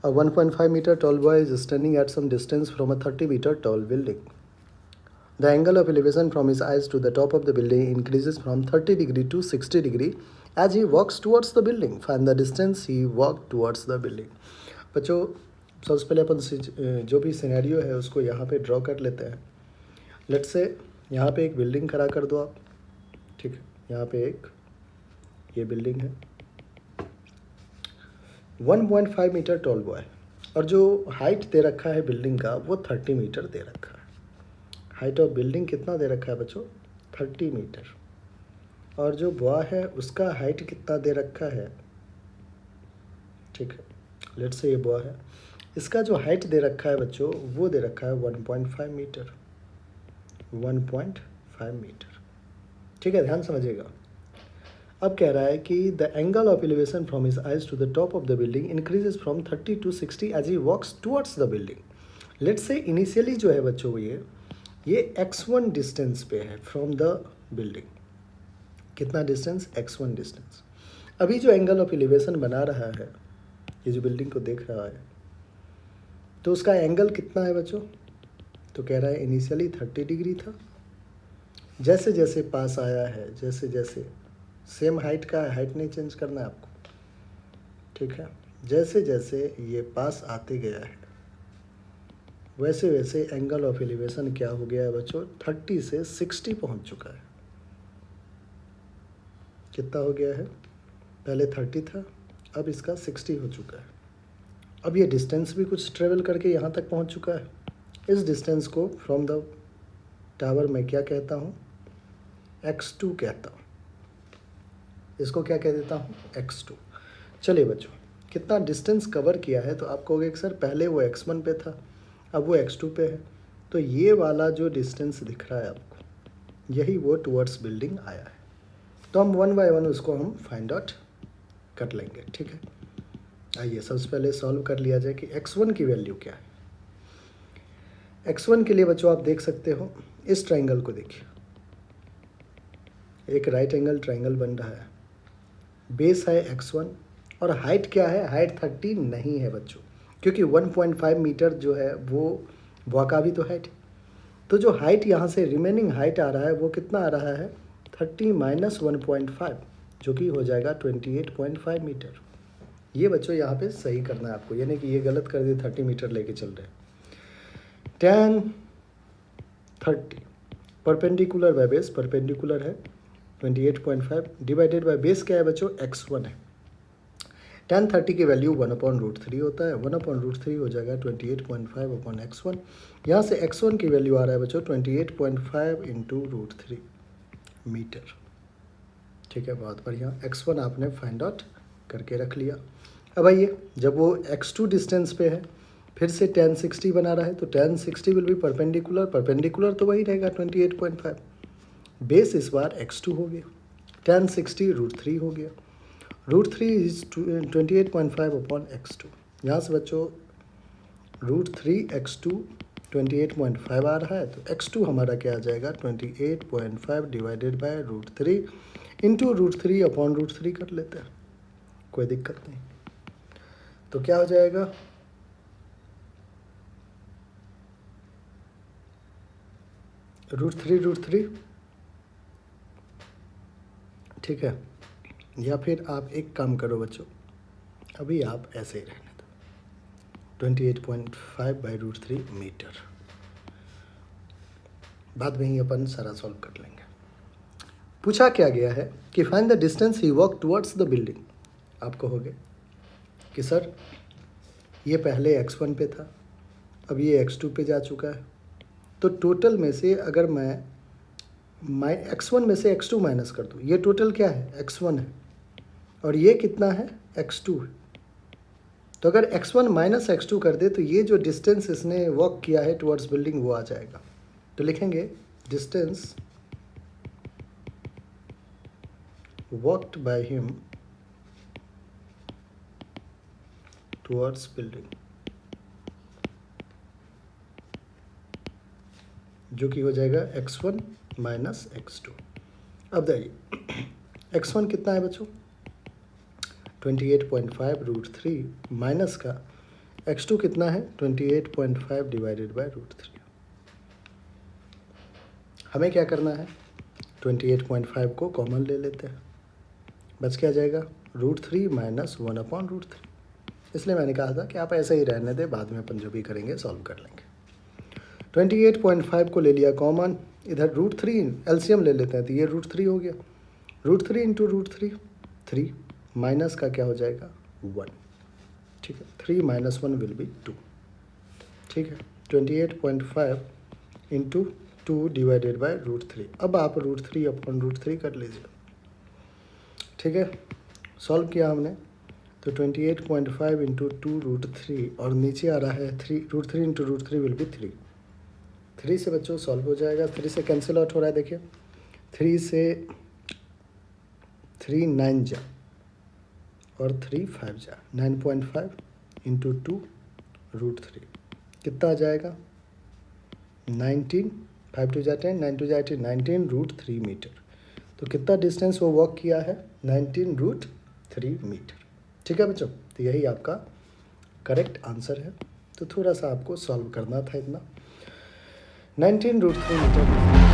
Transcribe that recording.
A 1.5 meter tall boy is standing at some distance from a 30 meter tall building. The angle of elevation from his eyes to the top of the building increases from 30 degree to 60 degree as he walks towards the building. Find the distance he walked towards the building. बच्चों सबसे पहले अपन जो भी scenario है उसको यहाँ पे draw कर लेते हैं. लेट्स से यहाँ पे एक बिल्डिंग खड़ा कर दो आप. ठीक है, यहाँ पे एक ये बिल्डिंग है. 1.5 मीटर टॉल बॉय और जो हाइट दे रखा है बिल्डिंग का वो 30 मीटर दे रखा है. हाइट ऑफ बिल्डिंग कितना दे रखा है बच्चों? 30 मीटर. और जो बॉय है उसका हाइट कितना दे रखा है? ठीक है, लेट्स से ये बॉय है, इसका जो हाइट दे रखा है बच्चों वो दे रखा है 1.5 मीटर. 1.5 मीटर. ठीक है, ध्यान समझिएगा. अब कह रहा है कि the angle of elevation from his eyes to the top of the building increases from 30 to 60 as he walks towards the building. Let's say initially जो है बच्चों ये x1 डिस्टेंस पे है फ्रॉम द बिल्डिंग. कितना डिस्टेंस? x1 distance. अभी जो angle of elevation बना रहा है, ये जो बिल्डिंग को देख रहा है, तो उसका एंगल कितना है बच्चों? तो कह रहा है इनिशियली 30 डिग्री था. जैसे जैसे पास आया है, जैसे जैसे सेम हाइट का है, हाइट नहीं चेंज करना है आपको. ठीक है, जैसे जैसे ये पास आते गया है वैसे वैसे एंगल ऑफ एलिवेशन क्या हो गया है बच्चों? 30 से 60 पहुंच चुका है. कितना हो गया है? पहले 30 था, अब इसका 60 हो चुका है. अब ये डिस्टेंस भी कुछ ट्रेवल करके यहाँ तक पहुँच चुका है. इस डिस्टेंस को फ्रॉम द टावर मैं क्या कहता हूँ? x2 कहता हूँ. इसको क्या कह देता हूँ? x2. चलिए बच्चों, कितना डिस्टेंस कवर किया है? तो आप कहोगे कि सर पहले वो x1 पे था, अब वो x2 पे है. तो ये वाला जो डिस्टेंस दिख रहा है आपको, यही वो टुवर्ड्स बिल्डिंग आया है. तो हम 1 बाय 1 उसको हम फाइंड आउट कर लेंगे. ठीक है, आइए सबसे पहले सॉल्व कर लिया जाए कि x1 की वैल्यू क्या है. x1 के लिए बच्चों आप देख सकते हो, इस ट्राइंगल को देखिए, एक राइट एंगल ट्राइंगल बन रहा है. बेस है x1 और हाइट क्या है? हाइट 30 नहीं है बच्चों, क्योंकि 1.5 मीटर जो है वो का भी तो हाइट. तो जो हाइट यहाँ से रिमेनिंग हाइट आ रहा है वो कितना आ रहा है? 30 माइनस 1.5, जो कि हो जाएगा 28.5 मीटर. ये बच्चों यहाँ पे सही करना है आपको, यानी कि ये गलत कर दिए, 30 मीटर लेके चल रहे हैं. tan 30 perpendicular by base, perpendicular है 28.5 डिवाइडेड बाय बेस क्या है बच्चों? x1 है. tan 30 की वैल्यू 1/√3 होता है. 1/√3 हो जाएगा 28.5 अपॉन x1. यहाँ से x1 की वैल्यू आ रहा है बच्चों 28.5 इंटू √3 मीटर. ठीक है, बहुत बढ़िया. x1 आपने फाइंड आउट करके रख लिया. अब आइए, जब वो x2 डिस्टेंस पे है, फिर से tan 60 बना रहा है, तो tan 60 will be perpendicular. Perpendicular तो वही रहेगा 28.5. बेस इस बार x2 हो गया. tan 60 √3 हो गया. √3 इज 28.5 अपॉन x2. यहाँ से बच्चों √3 x2 28.5 आ रहा है, तो x2 हमारा क्या आ जाएगा? 28.5 डिवाइडेड बाय √3 इंटू √3 अपॉन √3 कर लेते हैं, कोई दिक्कत नहीं. तो क्या हो जाएगा? √3 ठीक है. या फिर आप एक काम करो बच्चों, अभी आप ऐसे ही रहने दो, 28.5 बाई √3 मीटर. बाद में ही अपन सारा सॉल्व कर लेंगे. पूछा क्या गया है कि find the distance he walk towards the building. आप कहोगे कि सर ये पहले x1 पे था, अब ये x2 पे जा चुका है, तो टोटल में से अगर मैं x1 में से x2 माइनस कर दूँ, ये टोटल क्या है? x1 है, और ये कितना है? x2 है. तो अगर x1 माइनस x2 कर दे तो ये जो डिस्टेंस इसने वॉक किया है टुवर्ड्स बिल्डिंग वो आ जाएगा. तो लिखेंगे distance walked by him towards building, जो कि हो जाएगा x1 माइनस x2. अब देखिए x1 कितना है बच्चों? 28.5 √3 माइनस का x2 कितना है 28.5 डिवाइडेड बाय √3। हमें क्या करना है 28.5 को कॉमन ले लेते हैं, बच क्या जाएगा √3 माइनस 1/√3। इसलिए मैंने कहा था कि आप ऐसे ही रहने दें, बाद में अपन जो भी करेंगे सॉल्व कर लेंगे। 28.5 को ले लिया कॉमन, इधर √3 एलसीएम ले लेते हैं तो ये √3 हो गया, √3 इंटू √3 3 माइनस का क्या हो जाएगा 1, ठीक है। 3 माइनस 1 विल बी 2, ठीक है। 28.5 इंटू 2 डिवाइडेड बाय √3। अब आप √3 अपॉन √3 कर लीजिए, ठीक है। सॉल्व किया हमने तो 28.5 इंटू 2√3 और नीचे आ रहा है 3 इंटू √3 विल बी 3 से बच्चों सॉल्व हो जाएगा। 3 से कैंसिल आउट हो रहा है, देखिए 3 से 3 9 जा और 3 5 जा, 9.5 इंटू 2√3 कितना आ जाएगा 19, 5 2 जा 10, 9 2 जा 18, 19√3 मीटर। तो कितना डिस्टेंस वो वॉक किया है 19√3 मीटर, ठीक है बच्चों। तो यही आपका करेक्ट आंसर है। तो थोड़ा सा आपको सॉल्व करना था, इतना 19√3 मीटर।